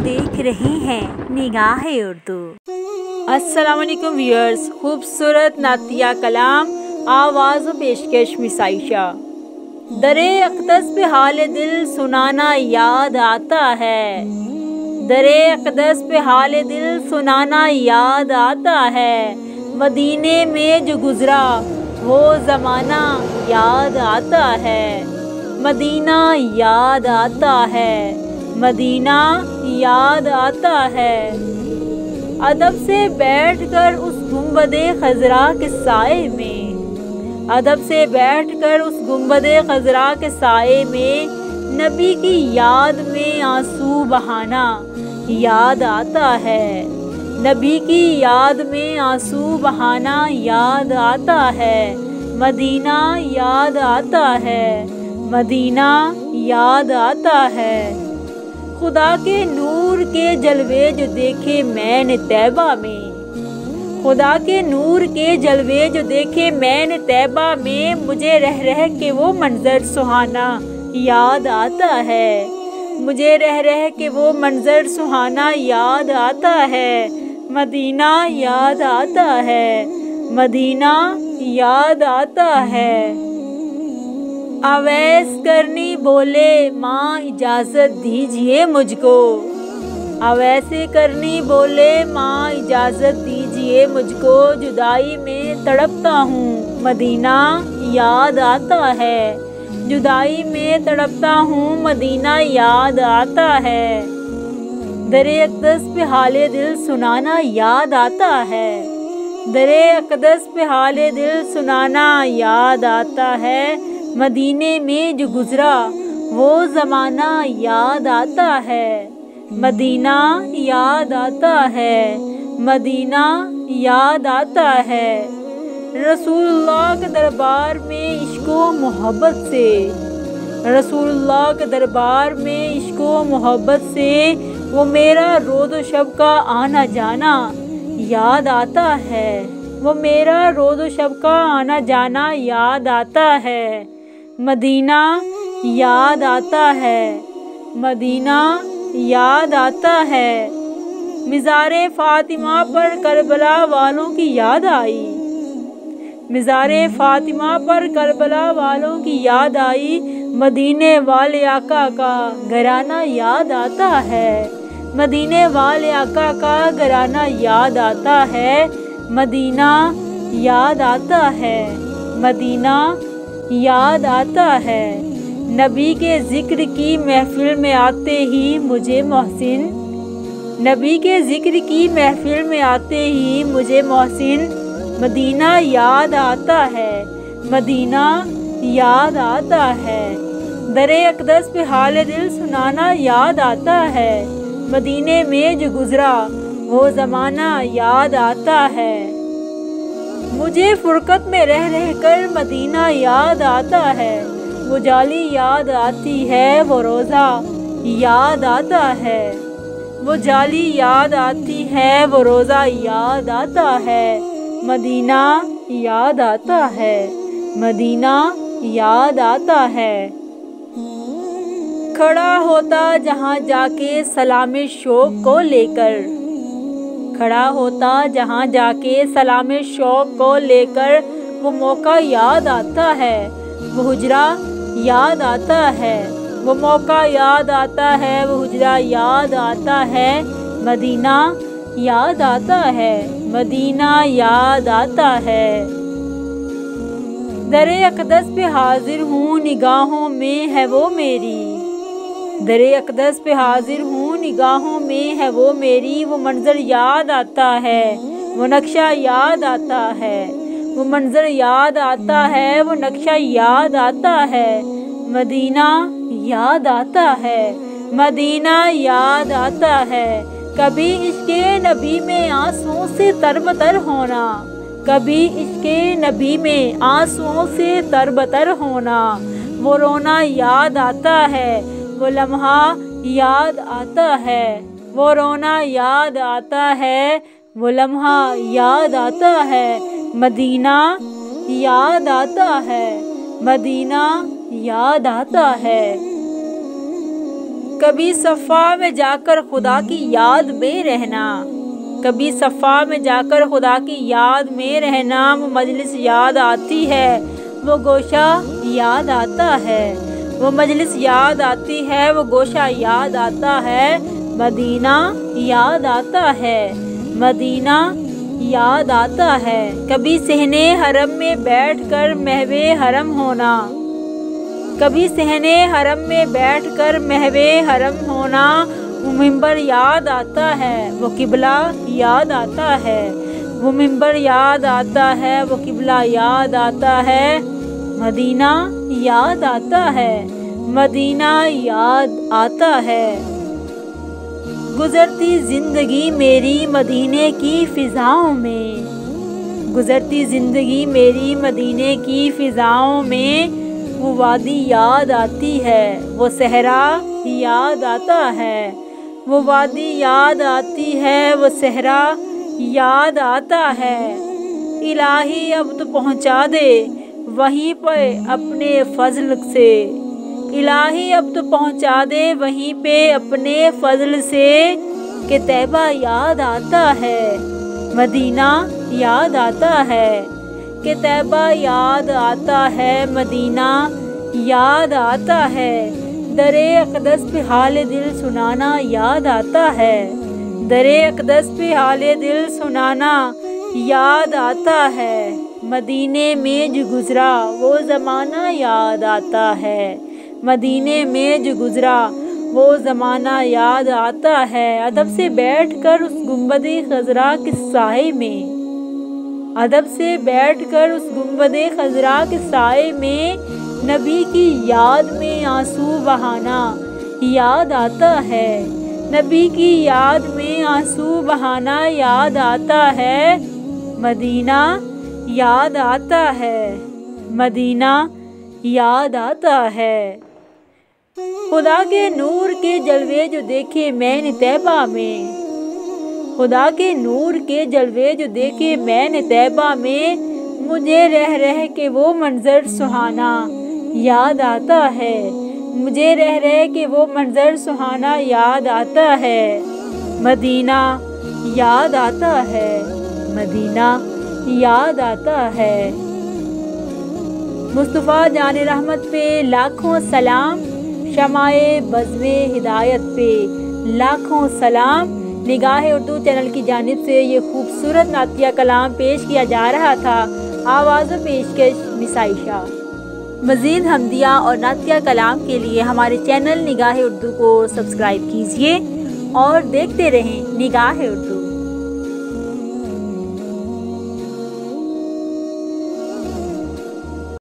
देख रहे हैं निगाहे उर्दू। अस्सलाम वालेकुम व्यूअर्स, खूबसूरत नातिया कलाम आवाज़ व पेशकश मिसाइशा। दरे अक़दस पे हाल दिल सुनाना याद आता है। दरे अक़दस पे हाल दिल सुनाना याद आता है। मदीने में जो गुज़रा वो ज़माना याद आता है। मदीना याद आता है, मदीना याद आता है। अदब से बैठकर उस गुंबदे खज़रा के साए में, अदब से बैठकर उस गुंबदे खज़रा के साए में नबी की याद में आंसू बहाना याद आता है। नबी की याद में आंसू बहाना याद आता है। मदीना याद आता है, मदीना याद आता है। खुदा के नूर के जलवे जो देखे मैंने तैबा में, खुदा के नूर के जलवे जो देखे मैंने तैबा में, मुझे रह रह के वो मंजर सुहाना याद आता है। मुझे रह रह के वो मंजर सुहाना याद आता है। मदीना याद आता है, मदीना याद आता है। अवैस करनी बोले माँ इजाज़त दीजिए मुझको, अवैसे करनी बोले माँ इजाज़त दीजिए मुझको, जुदाई में तड़पता हूँ मदीना याद आता है। जुदाई में तड़पता हूँ मदीना याद आता है। दरे अक़दस पे हाले दिल सुनाना याद आता है। दरे अक़दस पे हाले दिल सुनाना याद आता है। मदीने में जो गुज़रा वो ज़माना याद आता है। मदीना याद आता है, मदीना याद आता है। रसूलुल्लाह के दरबार में इश्क़ो मोहब्बत से, रसूलुल्लाह के दरबार में इश्क़ो मोहब्बत से वो मेरा रोज़ शब का आना जाना याद आता है। वो मेरा रोज़ शब का आना जाना याद आता है। मदीना याद आता है, मदीना याद आता है। मिज़ारे फ़ातिमा पर करबला वालों की याद आई, मिज़ारे फ़ातिमा पर करबला वालों की याद आई। मदीने वाले आका का घराना याद आता है। मदीने वाले आका का घराना याद आता है। मदीना याद आता है, मदीना याद आता है। नबी के ज़िक्र की महफ़िल में आते ही मुझे मोहसिन, नबी के ज़िक्र की महफ़िल में आते ही मुझे मोहसिन मदीना याद आता है। मदीना याद आता है। दरे अक़दस पे हाल दिल सुनाना याद आता है। मदीने में जो गुज़रा वो ज़माना याद आता है। मुझे फ़ुरक़त में रह रह कर मदीना याद आता है। वो जाली याद आती है, वो रोज़ा याद आता है। वो जाली याद आती है, वो रोज़ा याद आता है। मदीना याद आता है, मदीना याद आता है। खड़ा होता जहाँ जाके सलामे शौक़ को लेकर, खड़ा होता जहाँ जाके सलामे शौक़ को लेकर, वो मौका याद आता है। वो हुजरा याद आता है, वो मौका याद आता है, वो हुजरा याद आता है। मदीना याद आता है, मदीना याद आता है। दरे अक़दस पे हाजिर हूँ निगाहों में है वो मेरी, दरे अक़दस पे हाजिर हूँ निगाहों में है वो मेरी। वो मंज़र याद आता है, वो नक्शा याद आता है। वो मंज़र याद आता है, वो नक्शा याद आता है। मदीना याद आता है, मदीना याद आता है। कभी इश्क़े नबी में आंसुओं से तरबतर होना, कभी इश्क़े नबी में आंसुओं से तरबतर होना। वो रोना याद आता है, वो लम्हा याद आता है। वो रोना याद आता है, वो लम्हा याद आता है। मदीना याद आता है, मदीना याद आता है। कभी सफ़ा में जाकर खुदा की याद में रहना, कभी सफ़ा में जाकर खुदा की याद में रहना। वो मजलिस याद आती है, वो गोशा याद आता है, वो मजलिस याद आती है, वो गोशा याद आता है। मदीना याद आता है, मदीना याद आता है। कभी सहने हरम में बैठकर महवे हरम होना, कभी सहने हरम में बैठकर महवे हरम होना। वो मिंबर याद आता है, वो किबला याद आता है, वो मिंबर याद आता है, वो किबला याद आता है। मदीना याद आता है, मदीना याद आता है। गुजरती ज़िंदगी मेरी मदीने की फ़िज़ाओं में, गुजरती ज़िंदगी मेरी मदीने की फ़िज़ाओं में। वो वादी याद आती है, वो सहरा याद आता है, वो वादी याद आती है, वो सहरा याद आता है। इलाही अब तो पहुँचा दे वहीं पे अपने फ़ज़ल से, इलाही अब तो पहुँचा दे वहीं पे अपने फ़ज़ल से। कि तैबा याद आता है, मदीना याद आता है, कि तैबा याद आता है, मदीना याद आता है। दरे अक़दस पे हाल दिल सुनाना याद आता है, दरे अक़दस पे हाल दिल सुनाना याद आता है। मदीने में जो गुज़रा वो ज़माना याद आता है, मदीने में जो गुज़रा वो ज़माना याद आता है। अदब से बैठकर उस गुंबद-ए ख़ज़रा के साए में, अदब से बैठकर उस गुंबद-ए ख़ज़रा के साए में नबी की याद में आंसू बहाना याद आता है, नबी की याद में आंसू बहाना याद आता है। मदीना याद आता है, मदीना याद आता है। खुदा के नूर के जलवे जो देखे मैंने तैबा में, खुदा के नूर के जलवे जो देखे मैंने तैबा में। मुझे रह रह के वो मंज़र सुहाना याद आता है, मुझे रह रह के वो मंज़र सुहाना याद आता है। मदीना याद आता है, मदीना याद आता है। मुस्तफ़ा जाने रहमत पे लाखों सलाम, शमाए बज़्मे हिदायत पे लाखों सलाम। निगाह उर्दू चैनल की जानिब से ये खूबसूरत नातिया कलाम पेश किया जा रहा था। आवाज़ पेशकश मिसाइशा। मज़ीद हमदिया और नातिया कलाम के लिए हमारे चैनल निगाह उर्दू को सब्सक्राइब कीजिए और देखते रहें निगाह उर्दू।